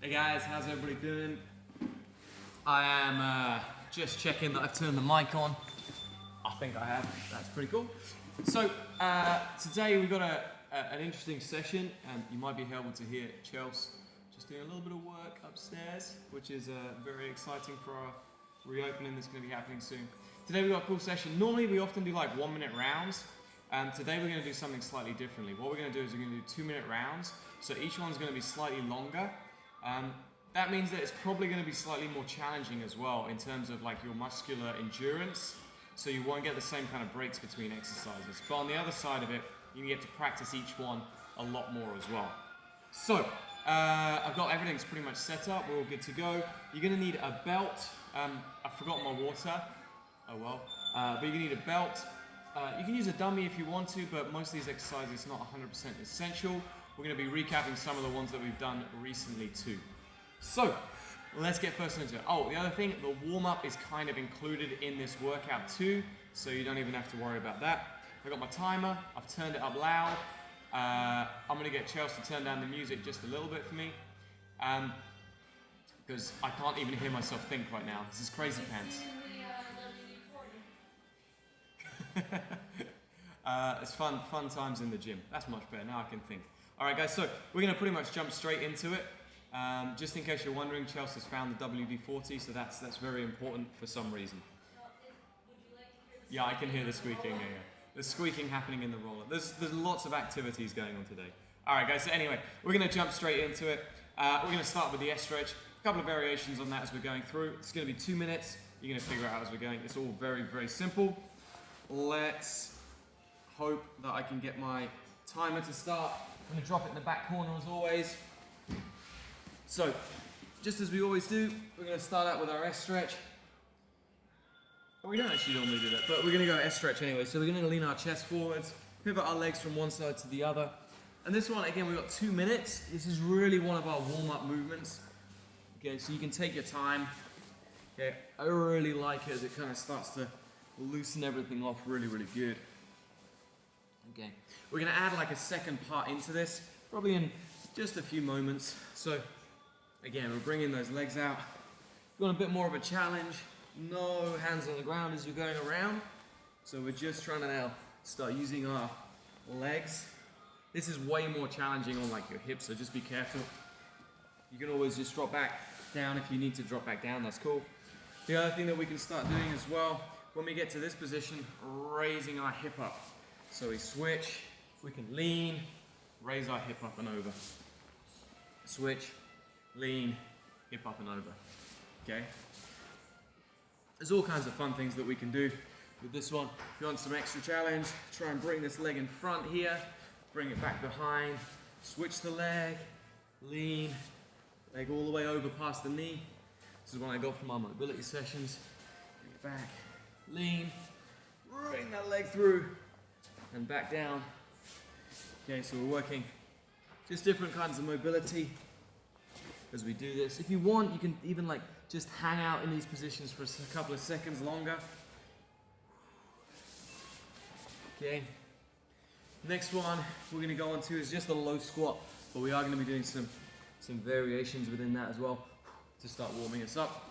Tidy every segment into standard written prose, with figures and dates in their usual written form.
Hey guys, how's everybody doing? I am just checking that I've turned the mic on. I think I have, that's pretty cool. So today we've got an interesting session, and you might be able to hear Chelsea just doing a little bit of work upstairs, which is very exciting for our reopening that's going to be happening soon. Today we've got a cool session. Normally we often do like 1 minute rounds. Today we're going to do something slightly differently. What we're going to do is we're going to do 2 minute rounds. So each one's going to be slightly longer. That means that it's probably going to be slightly more challenging as well in terms of like your muscular endurance. So you won't get the same kind of breaks between exercises. But on the other side of it, you can get to practice each one a lot more as well. So I've got everything's pretty much set up. We're all good to go. You're going to need a belt. I've forgotten my water. Oh well. But you're going to need a belt. You can use a dummy if you want to, but most of these exercises it's not 100% essential. We're going to be recapping some of the ones that we've done recently too. So let's get first into it. Oh, the other thing, the warm-up is kind of included in this workout too, so you don't even have to worry about that. I've got my timer, I've turned it up loud. I'm going to get Chelsea to turn down the music just a little bit for me, because I can't even hear myself think right now. This is crazy pants. It's fun times in the gym. That's much better, now I can think. Alright guys, so we're going to pretty much jump straight into it. Just in case you're wondering, Chelsea's found the WD-40, so that's very important for some reason. Yeah, I can hear the squeaking. Yeah. There's squeaking happening in the roller. There's lots of activities going on today. Alright guys, so anyway, we're going to jump straight into it. We're going to start with the S-stretch. A couple of variations on that as we're going through. It's going to be 2 minutes. You're going to figure it out as we're going. It's all very simple. Let's hope that I can get my timer to start. I'm going to drop it in the back corner as always. So, just as we always do, we're going to start out with our S-stretch. We don't actually normally do that, but we're going to go S-stretch anyway. So we're going to lean our chest forwards, pivot our legs from one side to the other. And this one, again, we've got 2 minutes. This is really one of our warm-up movements. Okay, so you can take your time. Okay, I really like it as it kind of starts to loosen everything off really good. Okay, we're going to add like a second part into this, probably in just a few moments. So again, we're bringing those legs out. If you want a bit more of a challenge, no hands on the ground as you're going around. So we're just trying to now start using our legs. This is way more challenging on like your hips, so just be careful. You can always just drop back down if you need to drop back down, that's cool. The other thing that we can start doing as well, when we get to this position, raising our hip up. So we switch, we can lean, raise our hip up and over. Switch, lean, hip up and over. Okay? There's all kinds of fun things that we can do with this one. If you want some extra challenge, try and bring this leg in front here, bring it back behind, switch the leg, lean, leg all the way over past the knee. This is one I got from our mobility sessions. Bring it back, lean, bring that leg through, and back down. Okay, so we're working just different kinds of mobility as we do this. If you want, you can even like just hang out in these positions for a couple of seconds longer. Okay. Next one we're going to go on to is just a low squat, but we are going to be doing some variations within that as well to start warming us up.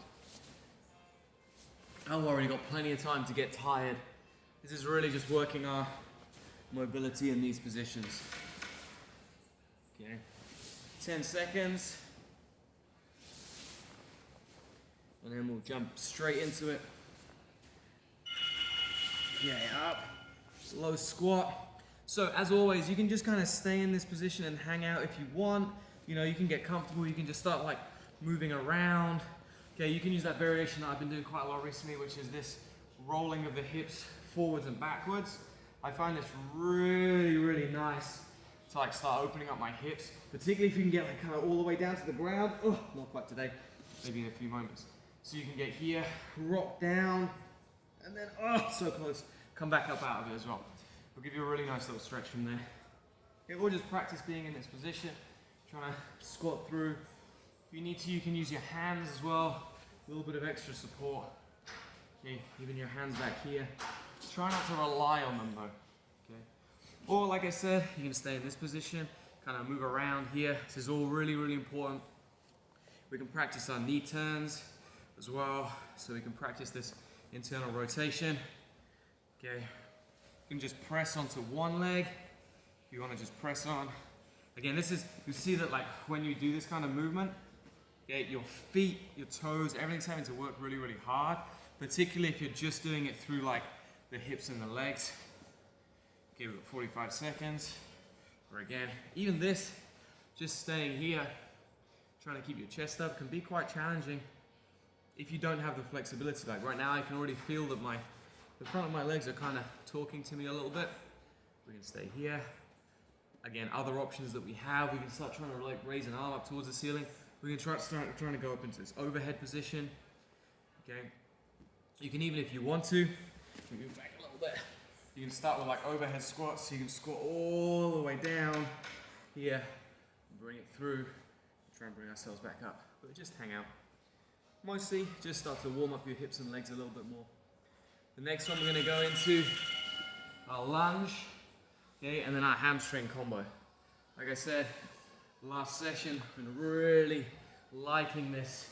I've already got plenty of time to get tired. This is really just working our mobility in these positions. Okay, 10 seconds. And then we'll jump straight into it. Okay, up, low squat. So as always, you can just kind of stay in this position and hang out if you want. You know, you can get comfortable, you can just start like moving around. Okay, you can use that variation that I've been doing quite a lot recently, which is this rolling of the hips forwards and backwards. I find this really nice to like start opening up my hips, particularly if you can get like kind of all the way down to the ground. Oh, not quite today, maybe in a few moments. So you can get here, rock down, and then, oh, so close, come back up out of it as well. It'll give you a really nice little stretch from there. Okay, or just practice being in this position, trying to squat through. If you need to, you can use your hands as well, a little bit of extra support. Okay, even your hands back here. Try not to rely on them though, okay? Or like I said, you can stay in this position, kind of move around here. This is all really important. We can practice our knee turns as well, so we can practice this internal rotation. Okay, you can just press onto one leg if you want to just press on. Again, this is, you see that like when you do this kind of movement, okay, your feet, your toes, everything's having to work really, really hard, particularly if you're just doing it through like the hips and the legs. Okay, we've got 45 seconds. Or again, even this, just staying here, trying to keep your chest up can be quite challenging if you don't have the flexibility. Like right now, I can already feel that the front of my legs are kind of talking to me a little bit. We can stay here. Again, other options that we have, we can start trying to like raise an arm up towards the ceiling. We can start trying to go up into this overhead position. Okay. You can even, if you want to, move back a little bit. You can start with like overhead squats, so you can squat all the way down here, bring it through, try and bring ourselves back up, but just hang out. Mostly just start to warm up your hips and legs a little bit more. The next one we're going to go into our lunge, okay, and then our hamstring combo. Like I said, last session, I've been really liking this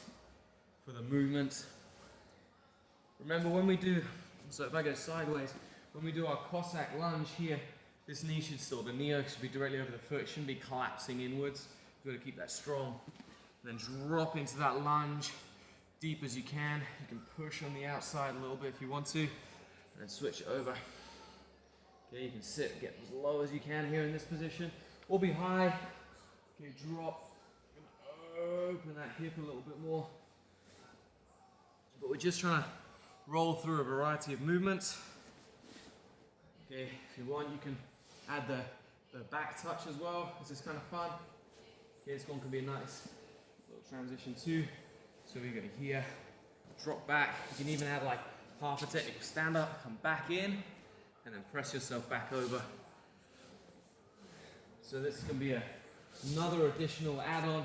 for the movement. Remember when we do, so if I go sideways, when we do our Cossack lunge here, this knee should still, the knee should be directly over the foot, it shouldn't be collapsing inwards. You've got to keep that strong. And then drop into that lunge, deep as you can. You can push on the outside a little bit if you want to, and then switch over. Okay, you can sit, get as low as you can here in this position, or be high. Okay, drop, open that hip a little bit more. But we're just trying to roll through a variety of movements. Okay, if you want, you can add the back touch as well. This is kind of fun. Okay, this one can be a nice little transition too. So we go here, drop back. You can even add like half a technical stand up, come back in, and then press yourself back over. So this can be another additional add-on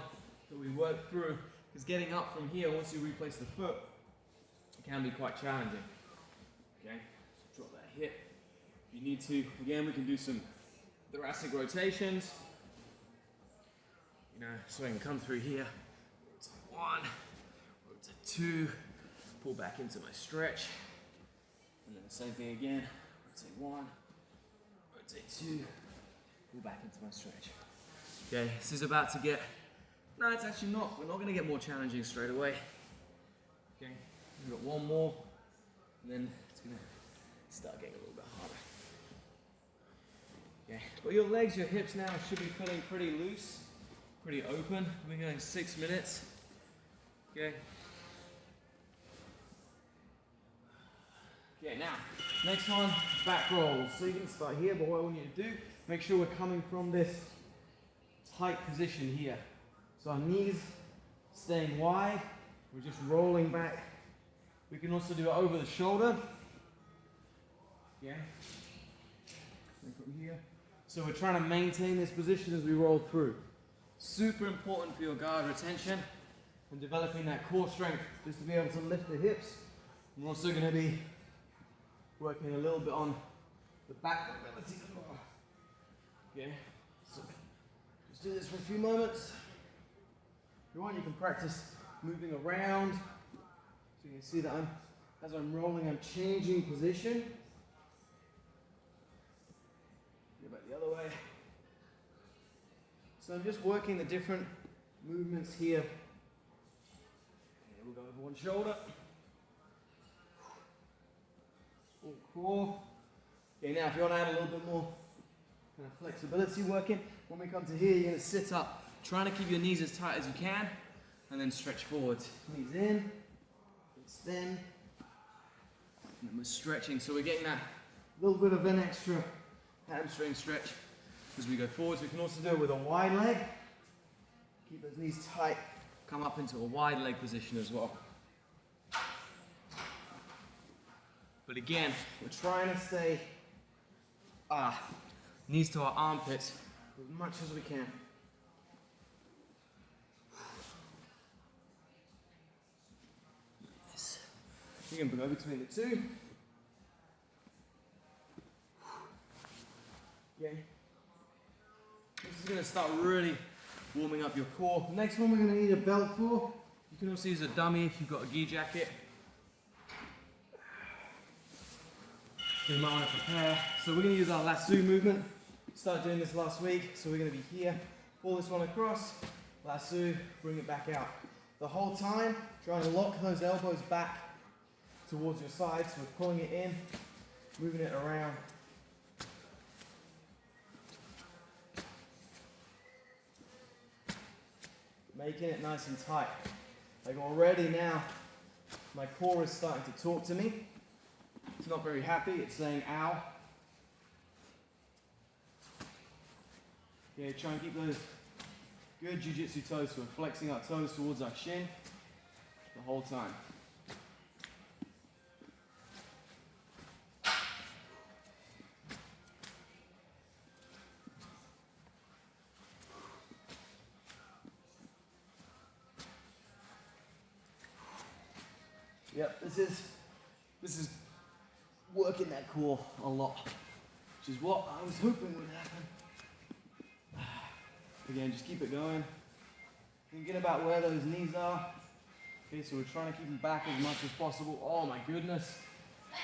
that we work through, because getting up from here, once you replace the foot, it can be quite challenging. Okay, so drop that hip. If you need to, again, we can do some thoracic rotations. You know, so I can come through here, rotate one, rotate two, pull back into my stretch, and then the same thing again, rotate one, rotate two, pull back into my stretch. Okay, this is about to get, no, it's actually not, we're not going to get more challenging straight away. Okay, we've got one more, and then it's going to start getting a little bit harder. Okay, but your legs, your hips now should be feeling pretty loose, pretty open. We're going 6 minutes. Okay. Okay, now, next one, back rolls. So you can start here, but what I want you to do, make sure we're coming from this tight position here. So our knees staying wide, we're just rolling back. We can also do it over the shoulder. Yeah. And from here. So we're trying to maintain this position as we roll through. Super important for your guard retention and developing that core strength, just to be able to lift the hips. We're also going to be working a little bit on the back mobility as well. Okay, so just do this for a few moments. If you want, you can practice moving around. So you can see that as I'm rolling, I'm changing position. Go back the other way. So I'm just working the different movements here. Okay, we'll go over one shoulder. Full core. Okay, now if you want to add a little bit more kind of flexibility working, when we come to here, you're going to sit up, trying to keep your knees as tight as you can, and then stretch forward. Knees in, extend, and then we're stretching. So we're getting that little bit of an extra hamstring stretch as we go forwards. We can also do it with a wide leg. Keep those knees tight, come up into a wide leg position as well. But again, we're trying to stay knees to our armpits as much as we can. Nice. You can go between the two. Okay. This is going to start really warming up your core. Next one we're going to need a belt for. can also use a dummy if you've got a gi jacket. So you might want to prepare. So we're going to use our lasso movement. Started doing this last week, so we're going to be here. Pull this one across, lasso, bring it back out. The whole time, try and lock those elbows back towards your sides. So we're pulling it in, moving it around. Making it nice and tight. Like already now, my core is starting to talk to me. It's not very happy, it's saying ow. Okay, try and keep those good Jiu Jitsu toes, so we're flexing our toes towards our shin the whole time. Yep, this is working that core a lot, which is what I was hoping would happen. Again, just keep it going. Thinking about where those knees are. Okay, so we're trying to keep them back as much as possible. Oh my goodness.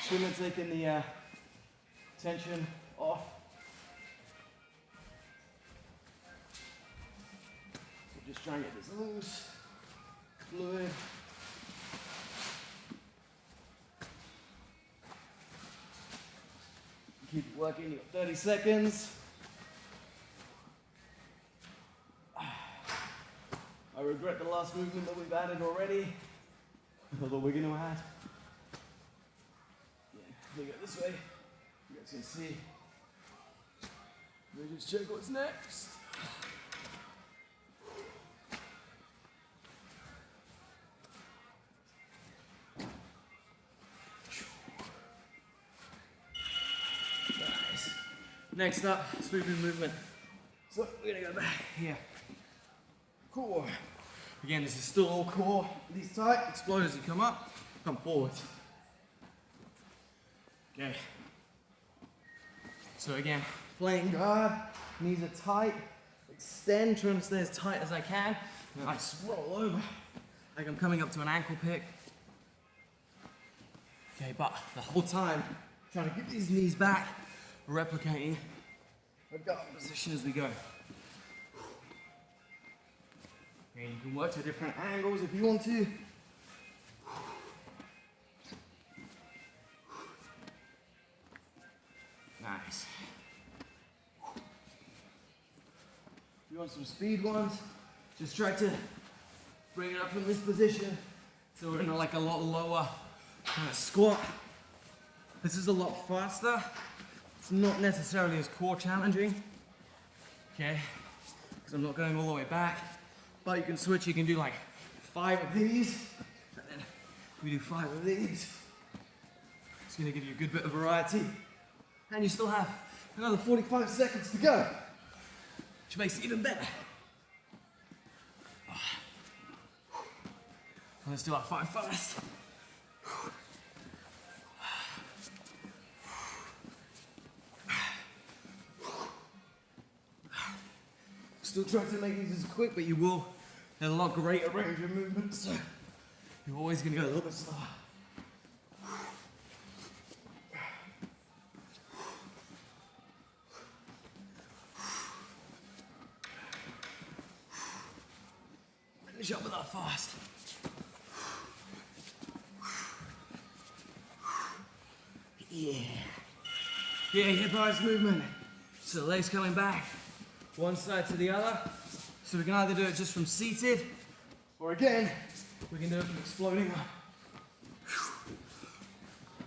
Shouldn't have taken the tension off. So just try and get this loose, fluid. Keep it working, you've got 30 seconds. I regret the last movement that we've added already, although we're going to add. Yeah, we go this way, you guys can see. Let me just check what's next. Nice. Next up, sweeping movement. So we're going to go back here. Core. Again, this is still all core. These tight, explode as you come up, come forward. Okay. So again, playing guard, knees are tight, extend, trying to stay as tight as I can, and then I roll over, like I'm coming up to an ankle pick. Okay, but the whole time, trying to get these knees back, replicating a guard position as we go. And you can work to different angles if you want to. Nice. If you want some speed ones, just try to bring it up from this position. So we're in like a lot lower kind of squat. This is a lot faster. It's not necessarily as core challenging. Okay, because I'm not going all the way back. But you can switch, you can do like 5 of these, and then we do 5 of these. It's gonna give you a good bit of variety. And you still have another 45 seconds to go, which makes it even better. Let's do our 5 fast. Still trying to make these as quick, but you will have a lot greater range of movement, so you're always going to go a little bit slower. Finish up with our fast. Yeah. Yeah, hip rise movement. So the legs coming back, one side to the other. So we can either do it just from seated, or again, we can do it from exploding up.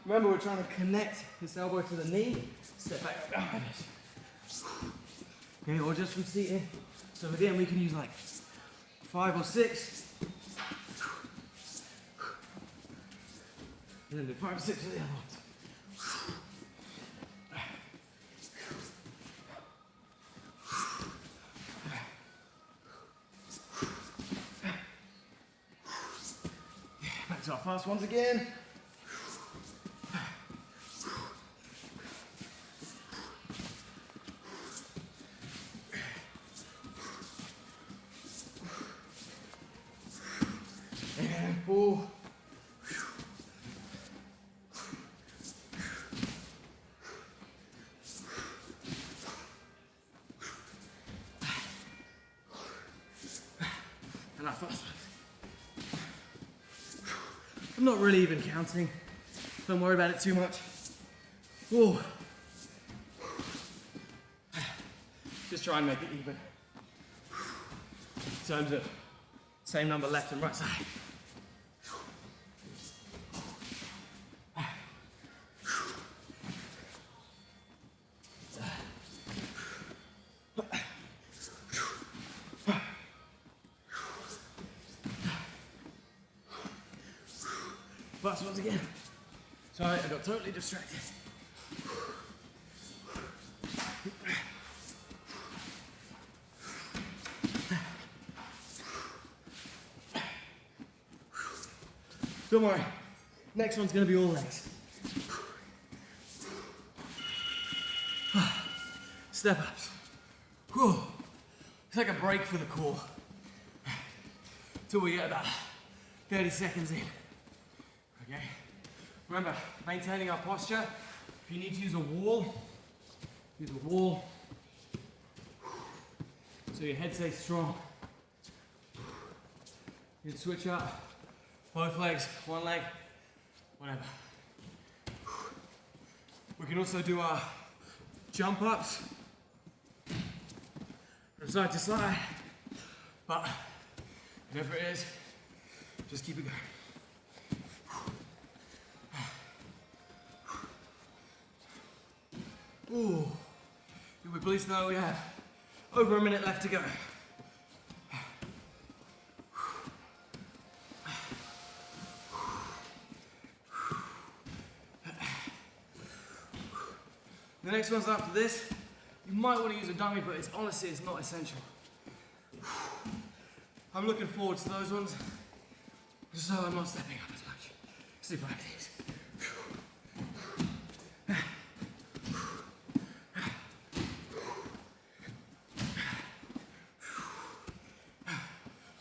Remember, we're trying to connect this elbow to the knee, step back behind it. Okay, or just from seated. So again, we can use like 5 or 6. And then do 5 or 6 of the other ones. Back to our fast ones again. And full. And our first one. I'm not really even counting. Don't worry about it too much. Ooh. Just try and make it even. In terms of same number left and right side. Last once again. Sorry, I got totally distracted. Don't worry, next one's gonna be all legs. Step ups. Whew. It's like a break for the core. Till we get about 30 seconds in. Okay? Remember, maintaining our posture. If you need to use a wall, use a wall. So your head stays strong. You can switch up. Both legs, one leg, whatever. We can also do our jump ups from side to side, but whatever it is, just keep it going. Ooh, you'll be pleased to know we have over a minute left to go. The next one's after this. You might want to use a dummy, but honestly, it's not essential. I'm looking forward to those ones, just so I'm not stepping up as much. Let's do 5 of these.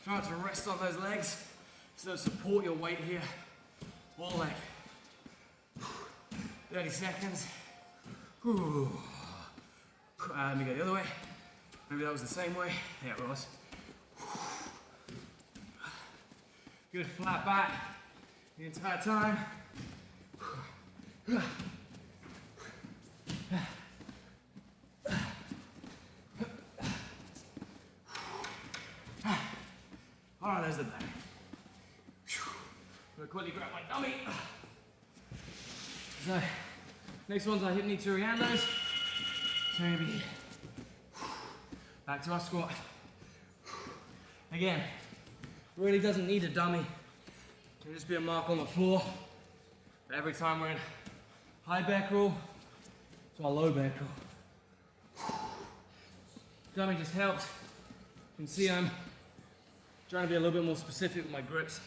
Try to rest on those legs, so support your weight here. All leg. 30 seconds. Ooh. Let me go the other way. Maybe that was the same way. Yeah, it was. Good flat back the entire time. All right, there's the back. I'm gonna quickly grab my dummy. So, next one's our hip knee Torreandos. So we're gonna be back to our squat. Again, really doesn't need a dummy. It can just be a mark on the floor. But every time we're in high bear crawl to our low bear crawl. Dummy just helps. You can see I'm trying to be a little bit more specific with my grips.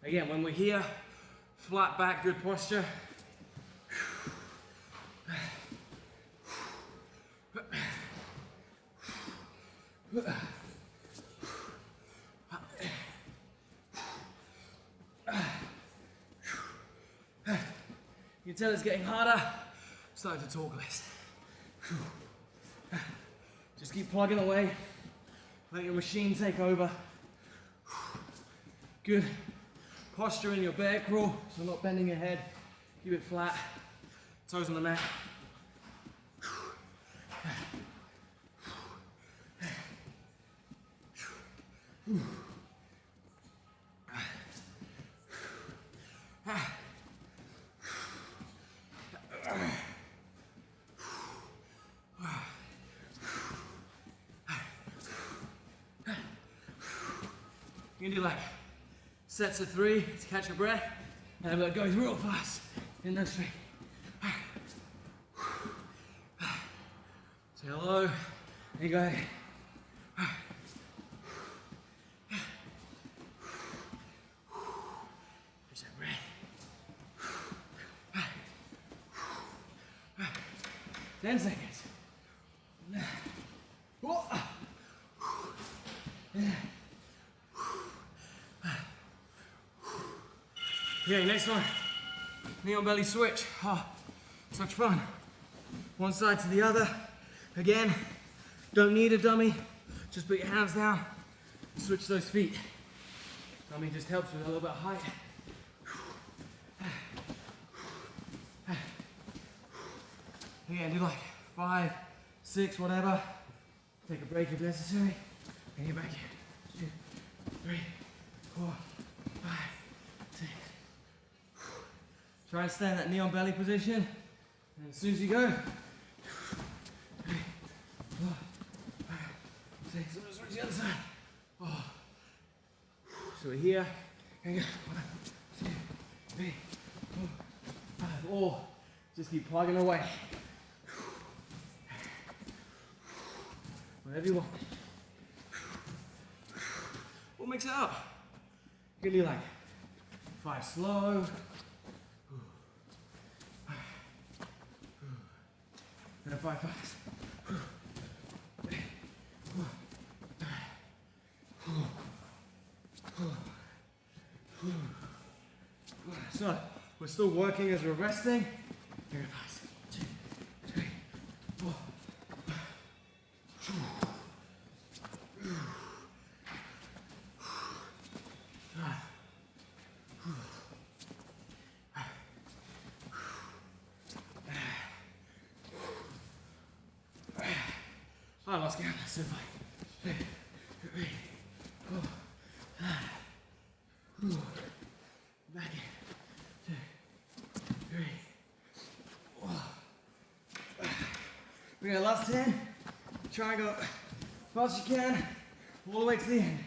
Again, when we're here, flat back, good posture. You can tell it's getting harder. I'm starting to talk less. Just keep plugging away. Let your machine take over. Good posture in your bear crawl, so not bending your head. Keep it flat. Toes on the mat. You can do like sets of 3 to catch your breath, and it goes real fast in those 3. Say hello, and you go. Catch that breath. 10 seconds. Okay, next one. Knee on belly switch. Oh, such fun. One side to the other. Again, don't need a dummy. Just put your hands down. Switch those feet. Dummy just helps with a little bit of height. Again, do like 5, 6, whatever. Take a break if necessary. And get back here. 2, 3, 4, 5, 6. Try and stay in that knee on belly position. And as soon as you go, 3, 4, 5, 6. I'm gonna switch the other side. Oh. So we're here. And go. 1, 2, 3, 4, 5. Or just keep plugging away. Whatever you want. We'll mix it up. You can do like 5 slow. And a 5 fast. So, we're still working as we're resting. Here, 5, 2, 3, 4. I lost count. That's so fine. 2, 3, 4, 5. Back in. 2, 3, 4. We got last 10. Try and go as fast as you can, all the way to the end.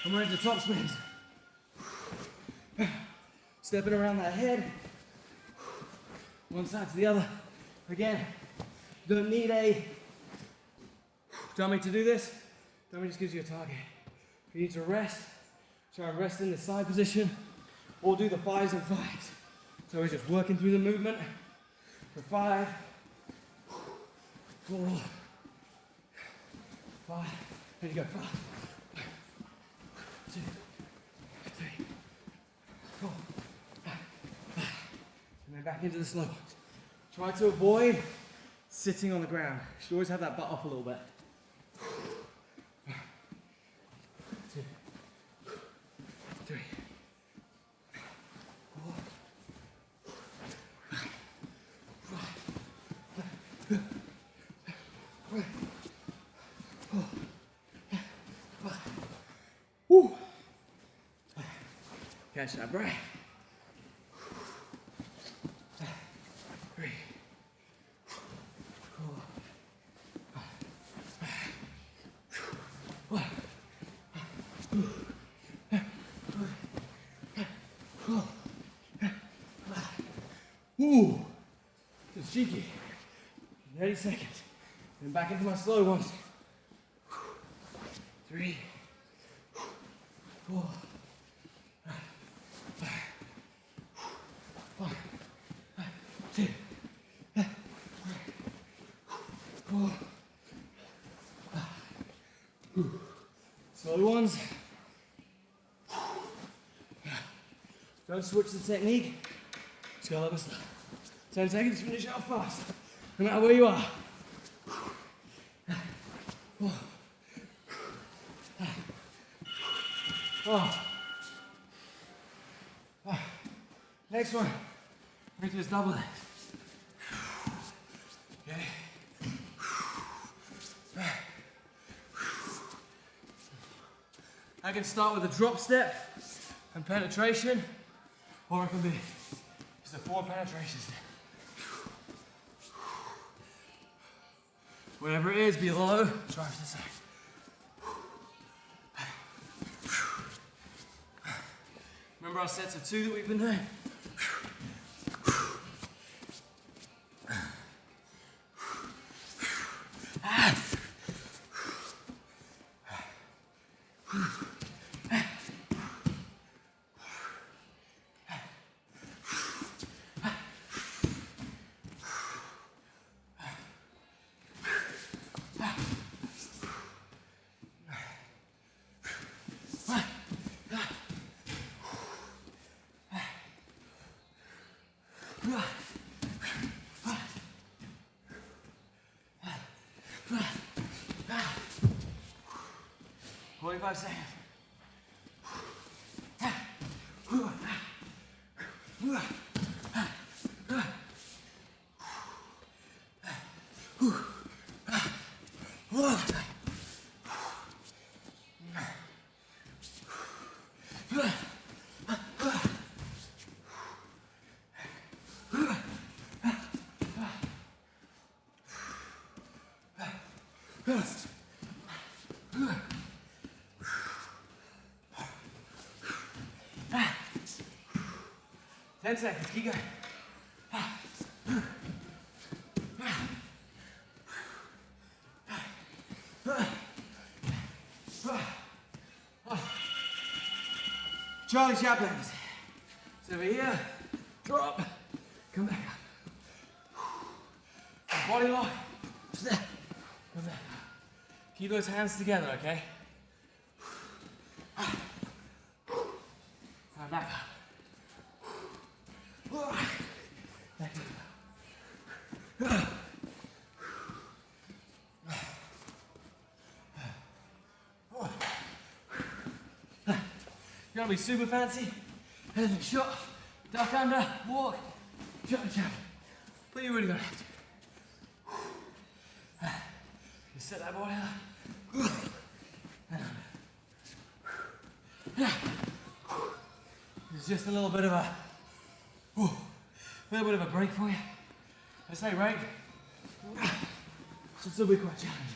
I'm ready to top spins. Stepping around that head. One side to the other. Again, you don't need a dummy to do this. Dummy just gives you a target. If you need to rest, try and rest in the side position, or do the 5s and 5s. So we're just working through the movement for 5, 4, 5. There you go. 5, 2, 3, 4, 5. And then back into the slow ones. Try to avoid sitting on the ground. You should always have that butt off a little bit. 2, 3, 4, 5. Woo. Catch that breath. 3, 4, 5. Ooh, it's cheeky. 30 seconds. And back into my slow ones. 3, 4, 5, 1, 2, 3, 4, 5. Slow ones. Don't switch the technique. Just go like this. 10 seconds, finish it off fast. No matter where you are. 4. Oh. Next one. We're going to do this double legs. Okay. I can start with a drop step and penetration, or it can be just a 4 penetration step. Whatever it is, below, drive to the side. Remember our sets of 2 that we've been doing? Forty-five seconds. 10 seconds, keep going. Charlie Chaplin's. So over here, drop, come back up. Body lock, step, come back up. Keep those hands together, okay? And back up. Back up. You gotta be super fancy. Anything shot, duck under, walk, jump and jump. But you really don't have to. You set that body up. It's just a little bit of a break for you. I say break. Should still be quite challenging.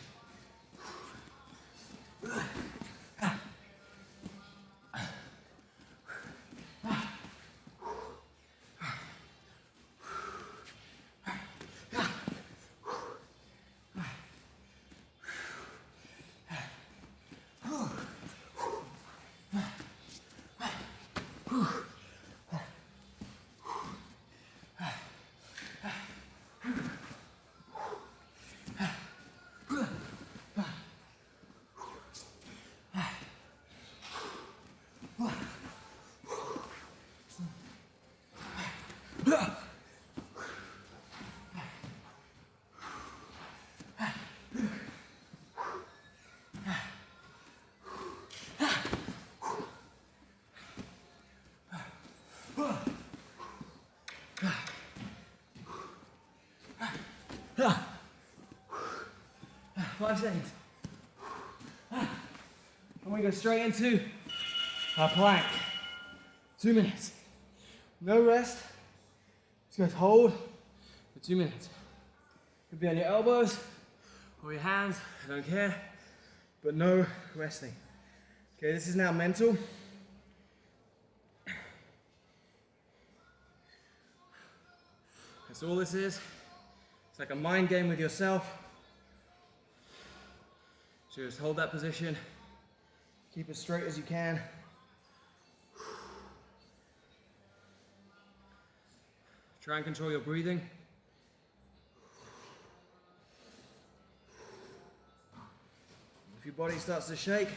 Five seconds. And we go straight into our plank. 2 minutes. No rest. Just hold for 2 minutes. Could be on your elbows or your hands, I don't care. But no resting. Okay, this is now mental. That's all this is. It's like a mind game with yourself. So just hold that position. Keep as straight as you can. Try and control your breathing. If your body starts to shake,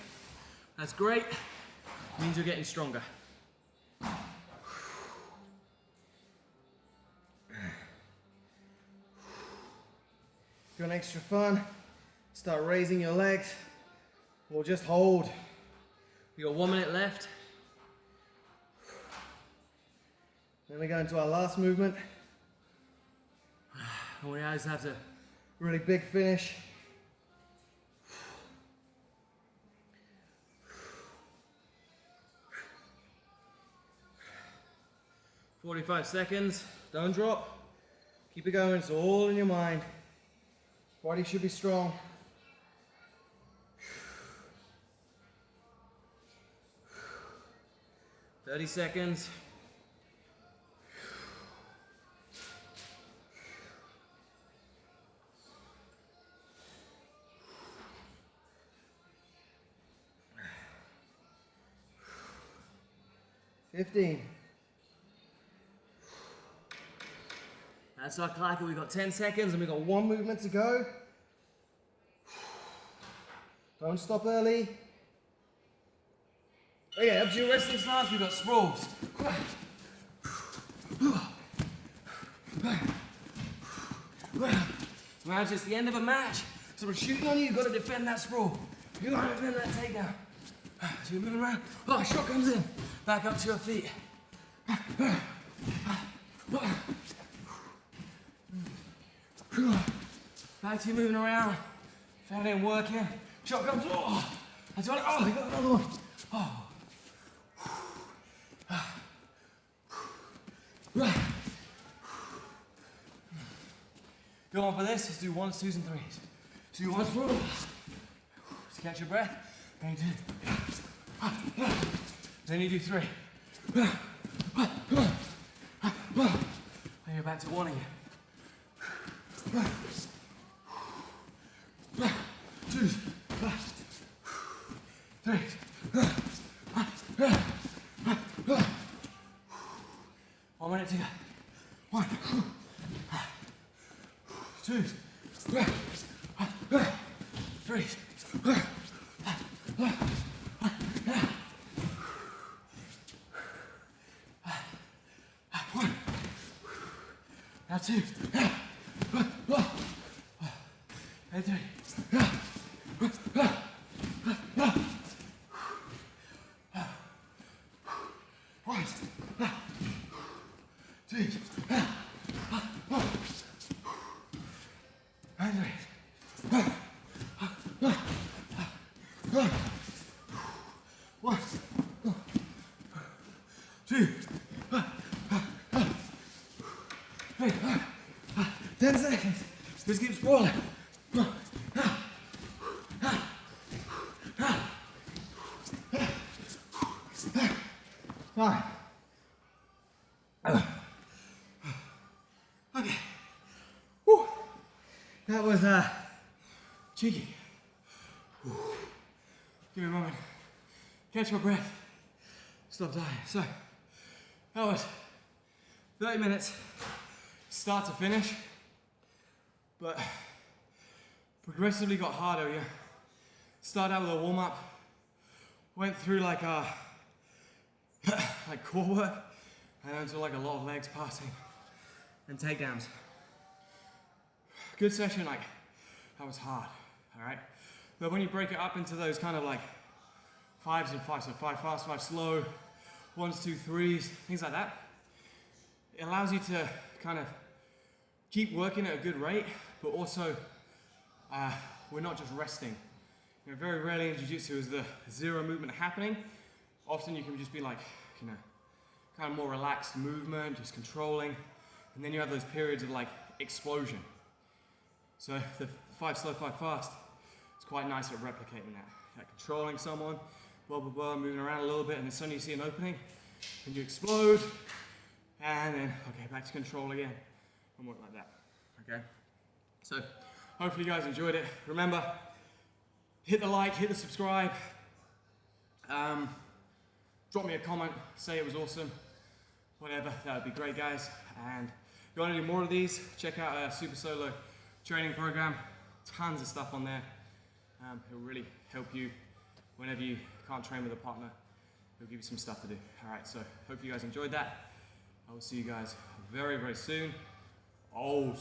that's great. It means you're getting stronger. If you want extra fun, start raising your legs, or just hold. We got 1 minute left. Then we go into our last movement. And we always have to really big finish. "45 seconds, don't drop. Keep it going, it's all in your mind. Body should be strong. "30 seconds. "15. That's our clacker. We've got 10 seconds and we've got 1 movement to go. Don't stop early. Okay, up to your resting stance, we've got sprawls. Imagine it's the end of a match. Someone's shooting on you, you've got to defend that sprawl. You've got to defend that takedown. So you're moving around. Oh, shot comes in. Back up to your feet. Back to you moving around. Fan in working. Shot comes. Oh, I got it. Oh, you got another one. Oh. Go on for this. Let's do 1s, 2s, and 3s. So do 1 sprawl. Just catch your breath. Then you do. Then you do 3. Then you're back to 1 again. 2s. 3s. 1 minute to go. 1. 2s. 3s. 1. Now 2. And 3. 1. 2. And 3. 1. 2. 3. 10 seconds. Just keep sprawling. 5. Okay. Whew. That was cheeky. Whew. Give me a moment. Catch my breath. Stop dying. So that was 30 minutes, start to finish, but progressively got harder. Yeah. Started out with a warm up, went through like core work, and into like a lot of legs passing and takedowns. Good session, like that was hard, all right? But when you break it up into those kind of like 5s and 5s, so 5 fast, 5 slow, 1s, 2, 3s, things like that, it allows you to kind of keep working at a good rate, but also we're not just resting. You know, very rarely in Jiu Jitsu is the zero movement happening. Often you can just be like, you know, kind of more relaxed movement, just controlling, and then you have those periods of like explosion. So the 5 slow, 5 fast, it's quite nice at replicating that. Like controlling someone, blah, blah, blah, moving around a little bit, and then suddenly you see an opening, and you explode, and then, okay, back to control again, and work like that, okay? So, hopefully you guys enjoyed it. Remember, hit the like, hit the subscribe, drop me a comment, say it was awesome, whatever, that would be great, guys. And if you want to do more of these, check out our Super Solo training program, tons of stuff on there. It'll really help you whenever you can't train with a partner. It'll give you some stuff to do. All right, so hope you guys enjoyed that. I will see you guys very, very soon. Oh,